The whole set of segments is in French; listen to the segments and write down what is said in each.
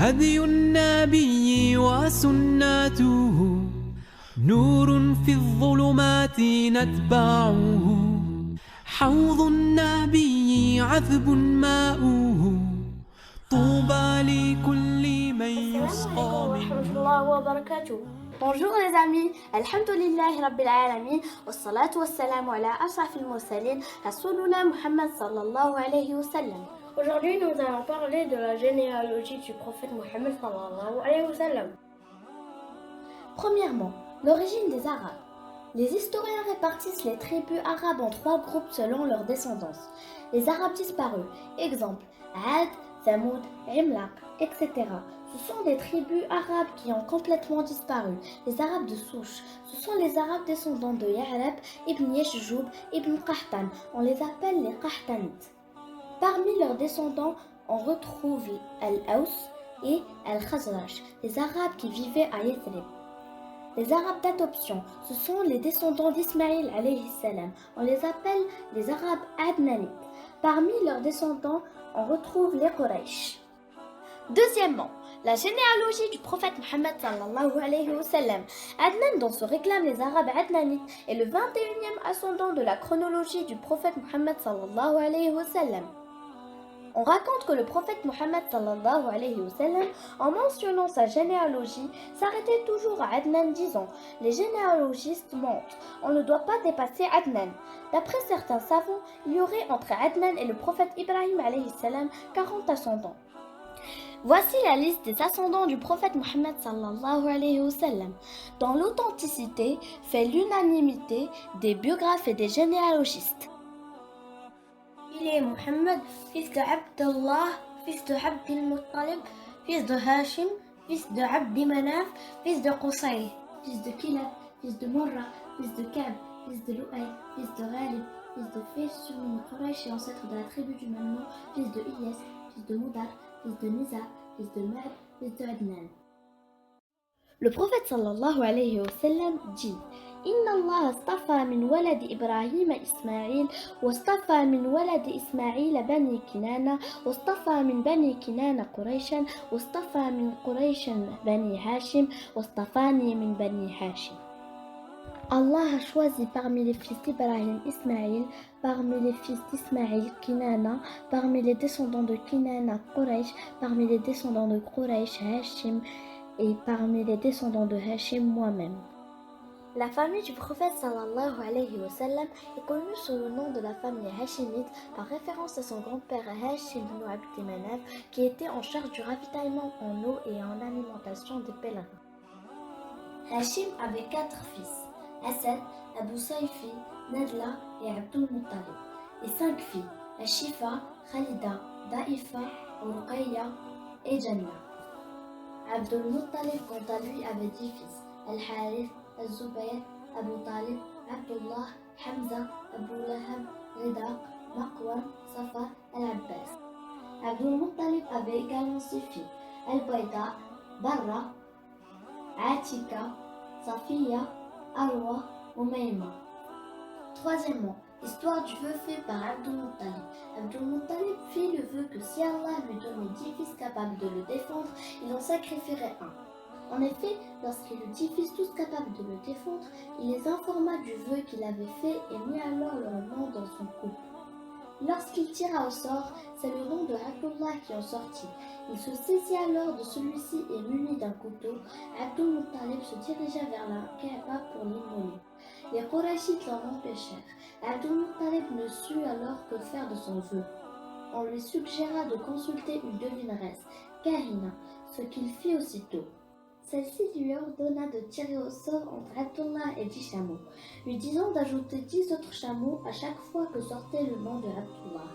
هدي النبي وسنته نور في الظلمات نتبعه حوض النبي عذب ماؤه طوبى لكل من يسقى ورحمة الله وبركاته. Bonjour les amis, alhamdulillahi rabbil alamin, wassalatu wassalamu ala ashrafil mursalin, Rasulullah Muhammad sallallahu alayhi wa sallam. Aujourd'hui nous allons parler de la généalogie du prophète Muhammad sallallahu alayhi wa sallam. Premièrement, l'origine des Arabes. Les historiens répartissent les tribus arabes en 3 groupes selon leur descendance. Les Arabes disparus, exemple Ad, Thamoud, Imlaq, etc. Ce sont des tribus arabes qui ont complètement disparu. Les Arabes de souche, ce sont les Arabes descendants de Ya'rab, Ibn Yashjoub, Ibn Qahtan. On les appelle les Qahtanites. Parmi leurs descendants, on retrouve Al-Aws et Al-Khazraj, les Arabes qui vivaient à Yathrib. Les Arabes d'adoption, ce sont les descendants d'Ismaïl alayhi salam. On les appelle les Arabes Adnanites. Parmi leurs descendants, on retrouve les Quraysh. Deuxièmement, la généalogie du prophète Muhammad sallallahu alayhi wa sallam. Adnan, dont se réclament les Arabes Adnanites, est le 21e ascendant de la chronologie du prophète Muhammad sallallahu alayhi wa sallam. On raconte que le prophète Muhammad sallallahu alayhi wa sallam, en mentionnant sa généalogie, s'arrêtait toujours à Adnan disant « Les généalogistes mentent, on ne doit pas dépasser Adnan ». D'après certains savants, il y aurait entre Adnan et le prophète Ibrahim alayhi salam 40 ascendants. Voici la liste des ascendants du prophète Muhammad sallallahu alayhi wa sallam, dont l'authenticité fait l'unanimité des biographes et des généalogistes. Il est Muhammad, fils de Abdallah, fils de Abdul Muttalib, fils de Hashim, fils de Abdi Manaf, fils de Qusay, fils de Kilab, fils de Murra, fils de Kab, fils de Lu'ay, fils de Ghalib, fils de Fish, surnommé Quraysh et ancêtre de la tribu du même nom, fils de Iyas, fils de Moudar, fils de Nizar, fils de Ma'ad, fils de Adnan. Le prophète sallallahu alayhi wa sallam dit إن الله اصطفى من ولد إبراهيم إسماعيل واصطفى من ولد إسماعيل بني كنانة واصطفى من بني كنانة قريشا واصطفى من قريش بني هاشم واصطفاني من بني هاشم. Allah a choisi parmi les fils d'Ibrahim Ismaïl, parmi les fils d'Ismaïl Kinana, parmi les descendants de Kinana Quraysh, parmi les descendants de Quraysh Hashim et parmi les descendants de Hashim moi-même. La famille du prophète sallallahu alayhi wa sallam est connue sous le nom de la famille Hashimite par référence à son grand-père Hashim ibn Abd Manaf qui était en charge du ravitaillement en eau et en alimentation des pèlerins. Hashim avait 4 fils, Asad, Abu Sayfi, Nadla et Abdul Muttalib, et 5 filles, Ashifa, Khalida, Da'ifa, Ruqayya et Jannah. Abdul Muttalib quant à lui avait 10 fils, Al-Harith, Al-Zubayr, Abu Talib, Abdullah, Hamza, Abu Lahab, Ridaq, Maqwan, Safa, Al-Abbas. Abdul Muttalib avait également 6 filles, Al-Bayda, Barra, Atika, Safiya, Arwa, Umayma. Troisièmement, histoire du vœu fait par Abdul Muttalib. Abdul Muttalib fit le vœu que si Allah lui donnait 10 fils capables de le défendre, il en sacrifierait un. En effet, lorsqu'il eut 10 fils tous capables de le défendre, il les informa du vœu qu'il avait fait et mit alors leur nom dans son couple. Lorsqu'il tira au sort, c'est le nom de Abdullah qui en sortit. Il se saisit alors de celui-ci et muni d'un couteau, Abdul Muttalib se dirigea vers la Kaaba pour l'immoler. Les Qurayshites l'en empêchèrent. Abdul Muttalib ne sut alors que faire de son vœu. On lui suggéra de consulter une devineresse, Kahina, ce qu'il fit aussitôt. Celle-ci lui ordonna de tirer au sort entre Abdullah et 10 chameaux, lui disant d'ajouter 10 autres chameaux à chaque fois que sortait le nom de Abdullah.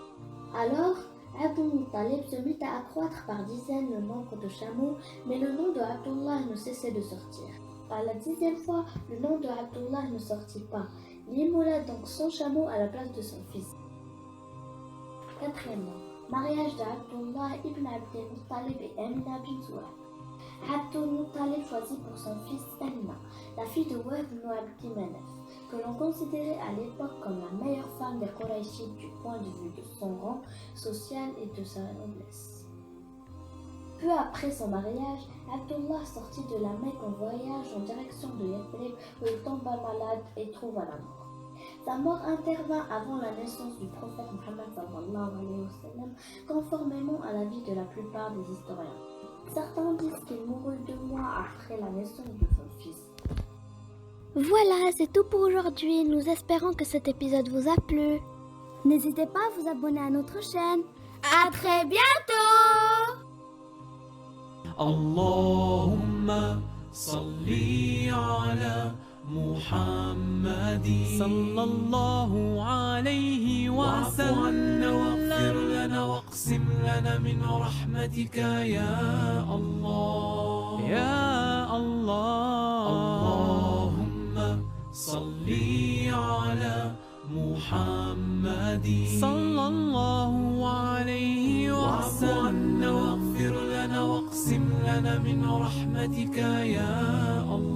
Alors, Abdul Muttalib se mit à accroître par dizaines le nombre de chameaux, mais le nom de Abdullah ne cessait de sortir. À la 10e fois, le nom de Abdullah ne sortit pas. Il immola donc son chameau à la place de son fils. Quatrièmement, mariage d'Abdullah ibn Abd Muttalib et Amina bint Wahb. Abdul Muttalib choisit pour son fils Amina, la fille de Wahb ibn Abd Manaf, que l'on considérait à l'époque comme la meilleure femme des Qurayshites du point de vue de son rang social et de sa noblesse. Peu après son mariage, Abdullah sortit de la Mecque en voyage en direction de Yathrib où il tomba malade et trouva la mort. Sa mort intervint avant la naissance du prophète Mohammed sallallahu alayhi wa sallam, conformément à l'avis de la plupart des historiens. Certains disent qu'il mourut 2 mois après la naissance de son fils. Voilà, c'est tout pour aujourd'hui. Nous espérons que cet épisode vous a plu. N'hésitez pas à vous abonner à notre chaîne. À très bientôt! اللهم صل على محمد صلى الله عليه وسلم واعف عنا واغفر لنا واقسم لنا من رحمتك يا الله يا الله اللهم صل على محمد صلى الله عليه وسلم واعف عنا واغفر لنا واقسم لنا من رحمتك يا الله